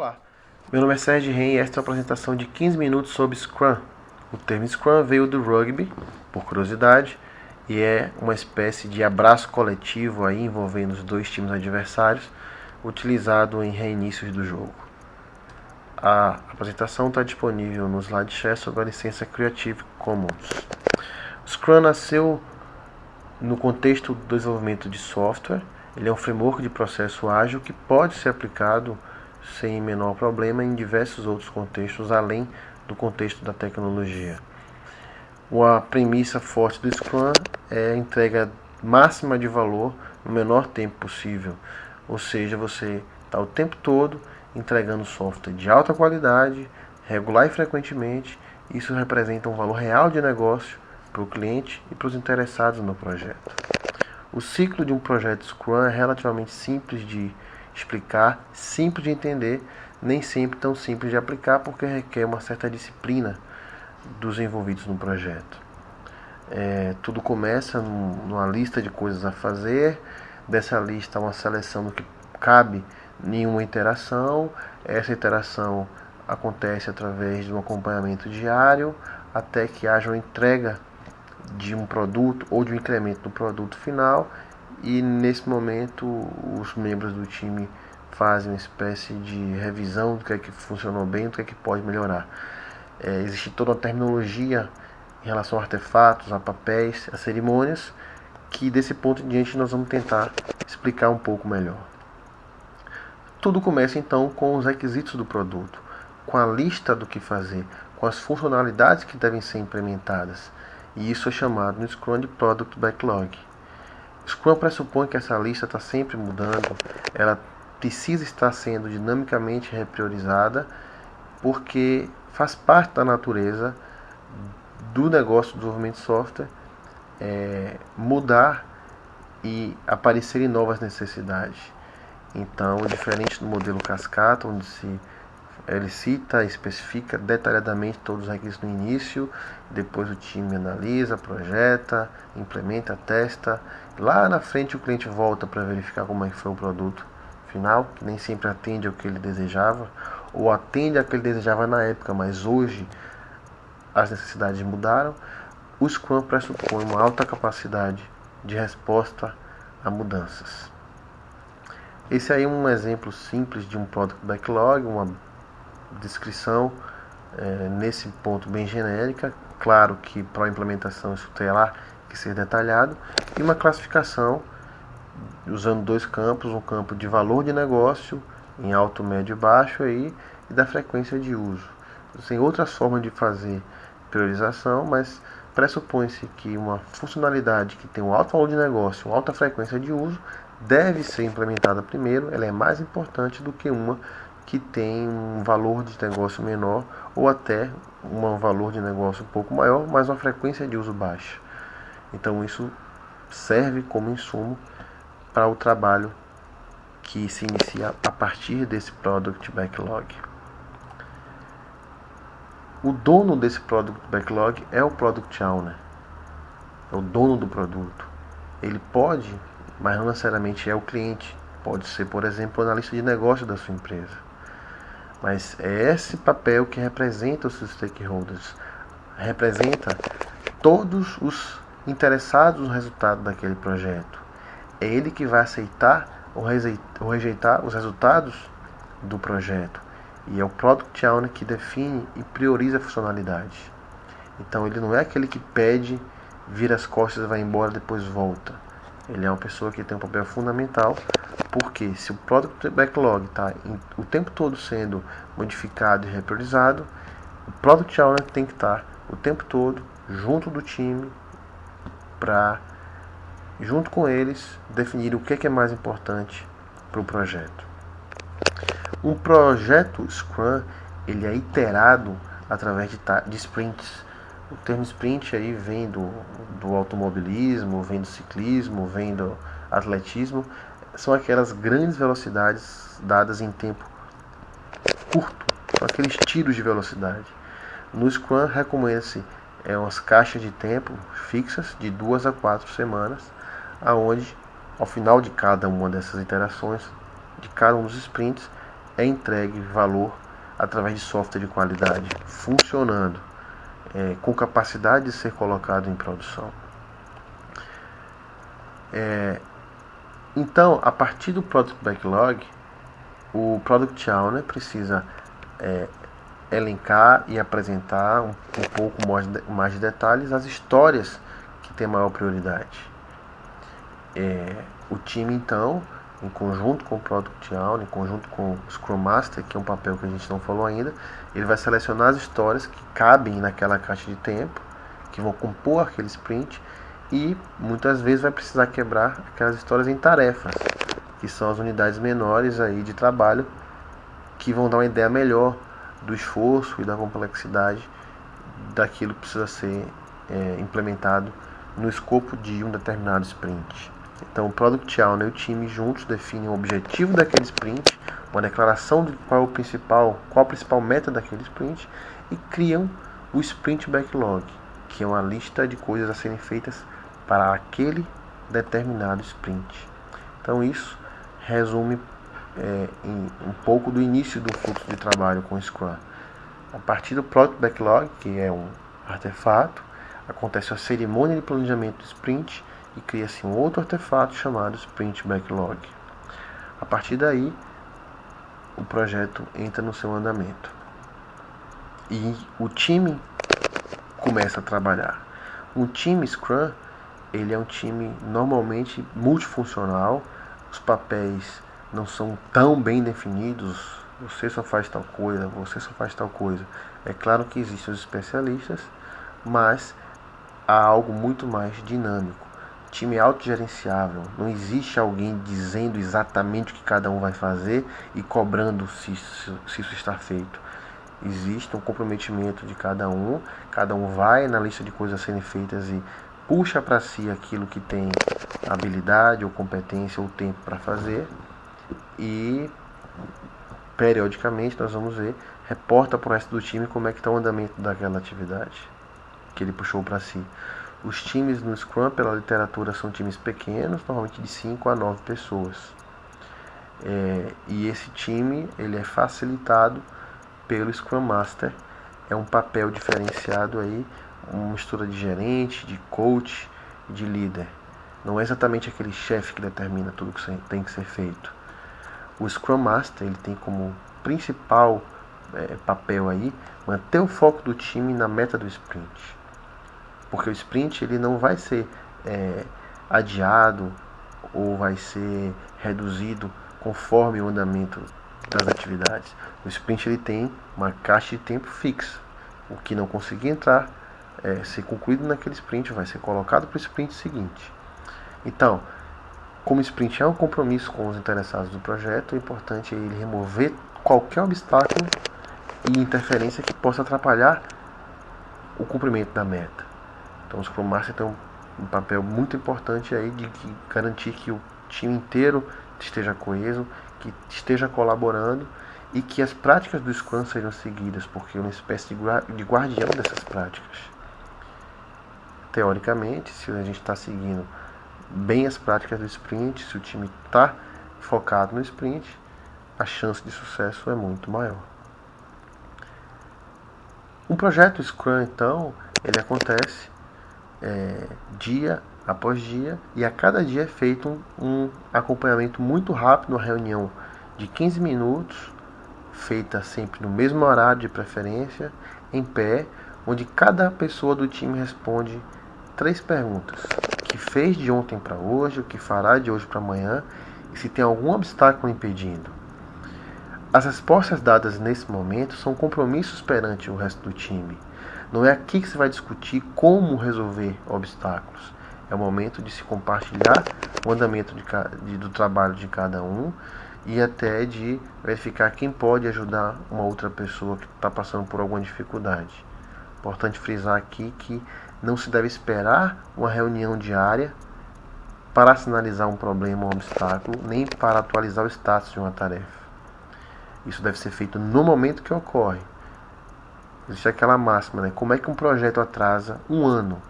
Olá, meu nome é Sérgio Ren e esta é uma apresentação de 15 minutos sobre Scrum. O termo Scrum veio do rugby, por curiosidade, e é uma espécie de abraço coletivo aí envolvendo os dois times adversários, utilizado em reinícios do jogo. A apresentação está disponível no SlideShare sob a licença Creative Commons. O Scrum nasceu no contexto do desenvolvimento de software. Ele é um framework de processo ágil que pode ser aplicado sem menor problema em diversos outros contextos, além do contexto da tecnologia. Uma premissa forte do Scrum é a entrega máxima de valor no menor tempo possível, ou seja, você está o tempo todo entregando software de alta qualidade, regular e frequentemente. Isso representa um valor real de negócio para o cliente e para os interessados no projeto. O ciclo de um projeto Scrum é relativamente simples de explicar, simples de entender, nem sempre tão simples de aplicar, porque requer uma certa disciplina dos envolvidos no projeto. Tudo começa numa lista de coisas a fazer. Dessa lista, uma seleção do que cabe em uma interação. Essa interação acontece através de um acompanhamento diário, até que haja uma entrega de um produto ou de um incremento do produto final, e nesse momento os membros do time fazem uma espécie de revisão do que é que funcionou bem, do que é que pode melhorar. Existe toda uma terminologia em relação a artefatos, a papéis, a cerimônias, que desse ponto em diante nós vamos tentar explicar um pouco melhor. Tudo começa então com os requisitos do produto, com a lista do que fazer, com as funcionalidades que devem ser implementadas. E isso é chamado no Scrum de Product Backlog. O Scrum pressupõe que essa lista está sempre mudando, ela precisa estar sendo dinamicamente repriorizada, porque faz parte da natureza do negócio de desenvolvimento de software mudar e aparecerem novas necessidades. Então, diferente do modelo cascata, onde ele cita e especifica detalhadamente todos os requisitos no início, depois o time analisa, projeta, implementa, testa. Lá na frente o cliente volta para verificar como é que foi o produto final, que nem sempre atende ao que ele desejava, ou atende ao que ele desejava na época, mas hoje as necessidades mudaram. O Scrum pressupõe uma alta capacidade de resposta a mudanças. Esse aí é um exemplo simples de um Product Backlog, uma descrição nesse ponto bem genérica. Claro que para a implementação isso terá que ser detalhado, e uma classificação usando dois campos, um campo de valor de negócio em alto, médio e baixo aí, e da frequência de uso. Tem outras formas de fazer priorização, mas pressupõe-se que uma funcionalidade que tem um alto valor de negócio, uma alta frequência de uso, deve ser implementada primeiro. Ela é mais importante do que uma que tem um valor de negócio menor, ou até um valor de negócio um pouco maior, mas uma frequência de uso baixa. Então isso serve como insumo para o trabalho que se inicia a partir desse Product Backlog. O dono desse Product Backlog é o Product Owner, é o dono do produto. Ele pode, mas não necessariamente é o cliente. Pode ser, por exemplo, o analista de negócio da sua empresa. Mas é esse papel que representa os seus stakeholders, representa todos os interessados no resultado daquele projeto. É ele que vai aceitar ou rejeitar os resultados do projeto. E é o Product Owner que define e prioriza a funcionalidade. Então ele não é aquele que pede, vira as costas e vai embora, depois volta. Ele é uma pessoa que tem um papel fundamental, porque se o Product Backlog está o tempo todo sendo modificado e repriorizado, o Product Owner tem que estar o tempo todo junto do time para, junto com eles, definir o que é mais importante para o projeto. Um projeto Scrum ele é iterado através de sprints. O termo sprint aí vem do automobilismo, vem do ciclismo, vem do atletismo. São aquelas grandes velocidades dadas em tempo curto, são aqueles tiros de velocidade. No Scrum recomenda-se umas caixas de tempo fixas de 2 a 4 semanas, aonde ao final de cada uma dessas iterações, de cada um dos sprints, é entregue valor através de software de qualidade, funcionando, com capacidade de ser colocado em produção. Então, a partir do Product Backlog, o Product Owner precisa elencar e apresentar um pouco mais de detalhes as histórias que têm maior prioridade. O time, então, em conjunto com o Product Owner, em conjunto com o Scrum Master, que é um papel que a gente não falou ainda, ele vai selecionar as histórias que cabem naquela caixa de tempo, que vão compor aquele sprint, e muitas vezes vai precisar quebrar aquelas histórias em tarefas, que são as unidades menores aí de trabalho, que vão dar uma ideia melhor do esforço e da complexidade daquilo que precisa ser implementado no escopo de um determinado sprint. Então, o Product Owner e o time juntos definem o objetivo daquele sprint, uma declaração de qual a principal meta daquele sprint, e criam o Sprint Backlog, que é uma lista de coisas a serem feitas para aquele determinado sprint. Então, isso resume um pouco do início do fluxo de trabalho com o Scrum. A partir do Product Backlog, que é um artefato, acontece a cerimônia de planejamento do sprint e cria-se um outro artefato chamado Sprint Backlog. A partir daí, o projeto entra no seu andamento e o time começa a trabalhar. Um time Scrum, ele é um time normalmente multifuncional, os papéis não são tão bem definidos, você só faz tal coisa, você só faz tal coisa. É claro que existem os especialistas, mas há algo muito mais dinâmico. Time autogerenciável, não existe alguém dizendo exatamente o que cada um vai fazer e cobrando se isso está feito. Existe um comprometimento de cada um vai na lista de coisas a serem feitas e puxa para si aquilo que tem habilidade ou competência ou tempo para fazer, e periodicamente nós vamos ver, reporta para o resto do time como é que está o andamento daquela atividade que ele puxou para si. Os times no Scrum, pela literatura, são times pequenos, normalmente de 5 a 9 pessoas. E esse time ele é facilitado pelo Scrum Master. É um papel diferenciado aí, uma mistura de gerente, de coach e de líder. Não é exatamente aquele chefe que determina tudo que tem que ser feito. O Scrum Master ele tem como principal papel aí manter o foco do time na meta do sprint. Porque o sprint ele não vai ser adiado ou vai ser reduzido conforme o andamento das atividades. O sprint ele tem uma caixa de tempo fixa. O que não conseguir entrar, ser concluído naquele sprint, vai ser colocado para o sprint seguinte. Então, como o sprint é um compromisso com os interessados do projeto, o importante é ele remover qualquer obstáculo e interferência que possa atrapalhar o cumprimento da meta. Então o Scrum Master tem um papel muito importante aí de garantir que o time inteiro esteja coeso, que esteja colaborando e que as práticas do Scrum sejam seguidas, porque é uma espécie de guardião dessas práticas. Teoricamente, se a gente está seguindo bem as práticas do sprint, se o time está focado no sprint, a chance de sucesso é muito maior. Um projeto Scrum, então, ele acontece dia após dia, e a cada dia é feito um acompanhamento muito rápido, uma reunião de 15 minutos, feita sempre no mesmo horário de preferência, em pé, onde cada pessoa do time responde 3 perguntas: o que fez de ontem para hoje, o que fará de hoje para amanhã, e se tem algum obstáculo impedindo. As respostas dadas nesse momento são compromissos perante o resto do time. Não é aqui que se vai discutir como resolver obstáculos. É o momento de se compartilhar o andamento do trabalho de cada um e até de verificar quem pode ajudar uma outra pessoa que está passando por alguma dificuldade. Importante frisar aqui que não se deve esperar uma reunião diária para sinalizar um problema ou um obstáculo, nem para atualizar o status de uma tarefa. Isso deve ser feito no momento que ocorre. Existe aquela máxima, né? Como é que um projeto atrasa um ano?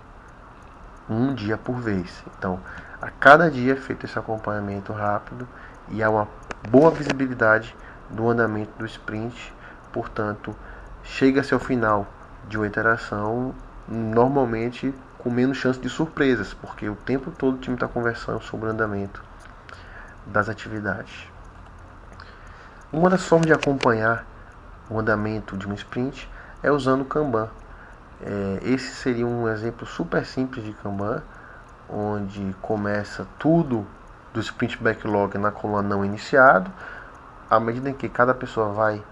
Um dia por vez. Então, a cada dia é feito esse acompanhamento rápido e há uma boa visibilidade do andamento do sprint. Portanto, chega-se ao final de uma interação normalmente com menos chance de surpresas, porque o tempo todo o time está conversando sobre o andamento das atividades. Uma das formas de acompanhar o andamento de um sprint é usando o Kanban. Esse seria um exemplo super simples de Kanban, onde começa tudo do sprint backlog na coluna não iniciado. À medida em que cada pessoa vai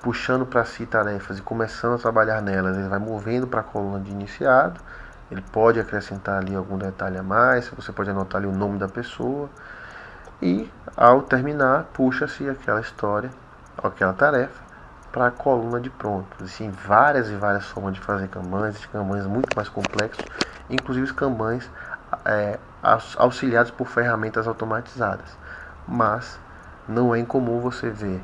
puxando para si tarefas e começando a trabalhar nelas, ele vai movendo para a coluna de iniciado. Ele pode acrescentar ali algum detalhe a mais, você pode anotar ali o nome da pessoa. E ao terminar, puxa-se aquela história, aquela tarefa, para a coluna de prontos. Existem várias e várias formas de fazer Kanbans, Kanbans muito mais complexos, inclusive os Kanbans auxiliados por ferramentas automatizadas. Mas não é incomum você ver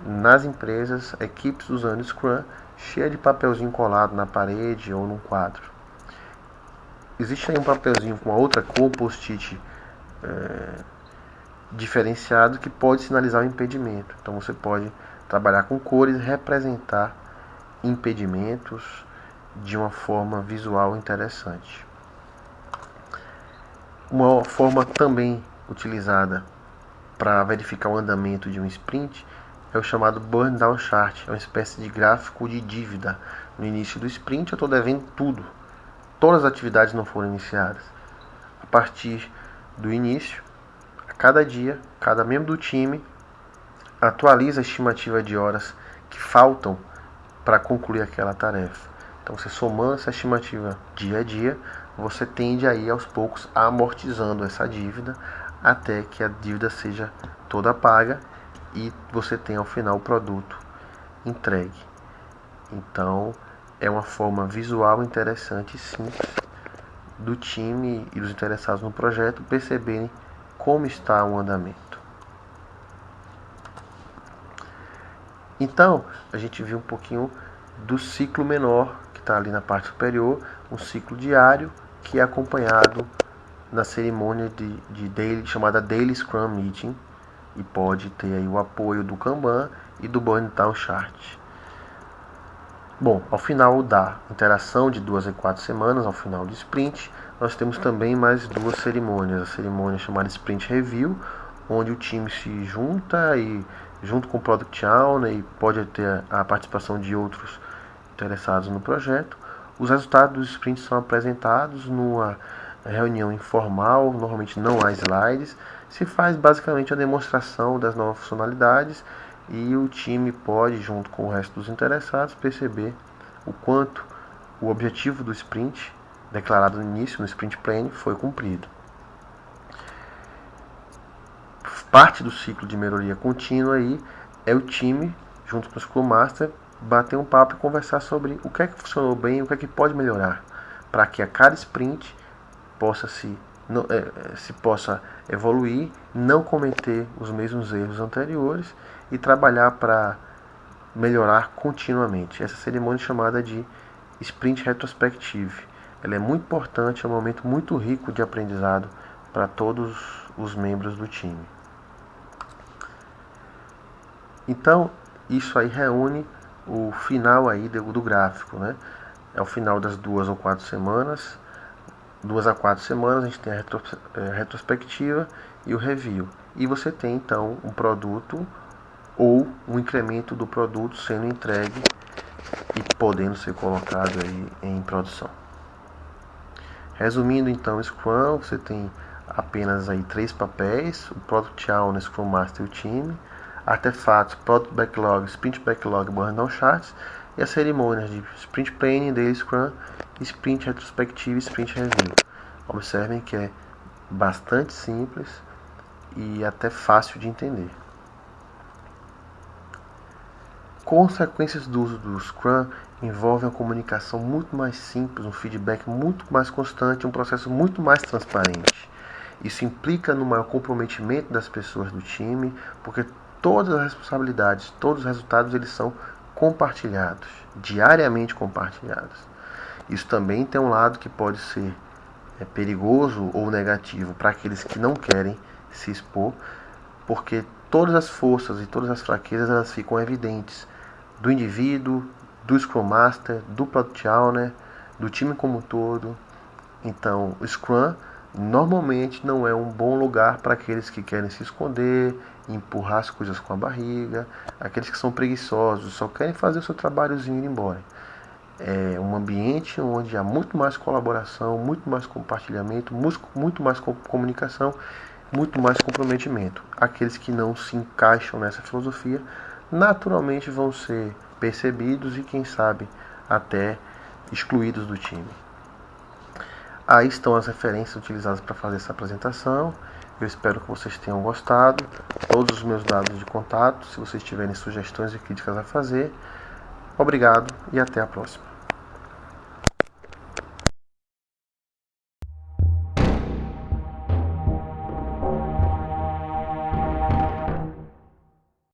nas empresas equipes usando Scrum cheia de papelzinho colado na parede ou num quadro. Existe aí um papelzinho com uma outra cor, um post-it diferenciado que pode sinalizar o impedimento. Então você pode trabalhar com cores e representar impedimentos de uma forma visual interessante. Uma forma também utilizada para verificar o andamento de um sprint é o chamado Burn Down Chart. É uma espécie de gráfico de dívida. No início do sprint eu estou devendo tudo. Todas as atividades não foram iniciadas. A partir do início, a cada dia, cada membro do time atualiza a estimativa de horas que faltam para concluir aquela tarefa. Então, você somando essa estimativa dia a dia, você tende aí aos poucos a amortizando essa dívida até que a dívida seja toda paga e você tenha ao final o produto entregue. Então, é uma forma visual interessante e simples do time e dos interessados no projeto perceberem como está o andamento. Então, a gente viu um pouquinho do ciclo menor, que está ali na parte superior, um ciclo diário, que é acompanhado na cerimônia de daily, chamada Daily Scrum Meeting, e pode ter aí o apoio do Kanban e do Burn Down Chart. Bom, ao final da interação de 2 a 4 semanas, ao final do sprint, nós temos também mais duas cerimônias. A cerimônia chamada Sprint Review, onde o time se junta e junto com o Product Owner e pode ter a participação de outros interessados no projeto. Os resultados dos sprints são apresentados numa reunião informal, normalmente não há slides. Se faz basicamente a demonstração das novas funcionalidades e o time pode, junto com o resto dos interessados, perceber o quanto o objetivo do sprint, declarado no início, no Sprint Plan, foi cumprido. Parte do ciclo de melhoria contínua aí é o time, junto com o Scrum Master, bater um papo e conversar sobre o que é que funcionou bem e o que é que pode melhorar, para que a cada sprint possa se possa evoluir, não cometer os mesmos erros anteriores e trabalhar para melhorar continuamente. Essa cerimônia é chamada de Sprint Retrospective. Ela é muito importante, é um momento muito rico de aprendizado para todos os membros do time. Então, isso aí reúne o final aí do gráfico, né? É o final das 2 ou 4 semanas. 2 a 4 semanas a gente tem a retrospectiva e o review. E você tem então um produto ou um incremento do produto sendo entregue e podendo ser colocado aí em produção. Resumindo então o Scrum, você tem apenas aí 3 papéis: o Product Owner, Scrum Master e o time, artefatos, Product Backlog, Sprint Backlog, Burn Down Charts, e as cerimônias de Sprint Planning, Daily Scrum, Sprint Retrospective e Sprint Review. Observem que é bastante simples e até fácil de entender. Consequências do uso do Scrum envolvem uma comunicação muito mais simples, um feedback muito mais constante, um processo muito mais transparente. Isso implica no maior comprometimento das pessoas do time, porque todas as responsabilidades, todos os resultados, eles são compartilhados, diariamente compartilhados. Isso também tem um lado que pode ser perigoso ou negativo para aqueles que não querem se expor, porque todas as forças e todas as fraquezas elas ficam evidentes do indivíduo, do Scrum Master, do Product Owner, do time como um todo. Então, o Scrum normalmente não é um bom lugar para aqueles que querem se esconder, empurrar as coisas com a barriga, aqueles que são preguiçosos, só querem fazer o seu trabalhozinho e ir embora. É um ambiente onde há muito mais colaboração, muito mais compartilhamento, muito mais comunicação, muito mais comprometimento. Aqueles que não se encaixam nessa filosofia naturalmente vão ser percebidos e, quem sabe, até excluídos do time. Aí estão as referências utilizadas para fazer essa apresentação. Eu espero que vocês tenham gostado. Todos os meus dados de contato, se vocês tiverem sugestões e críticas a fazer. Obrigado e até a próxima.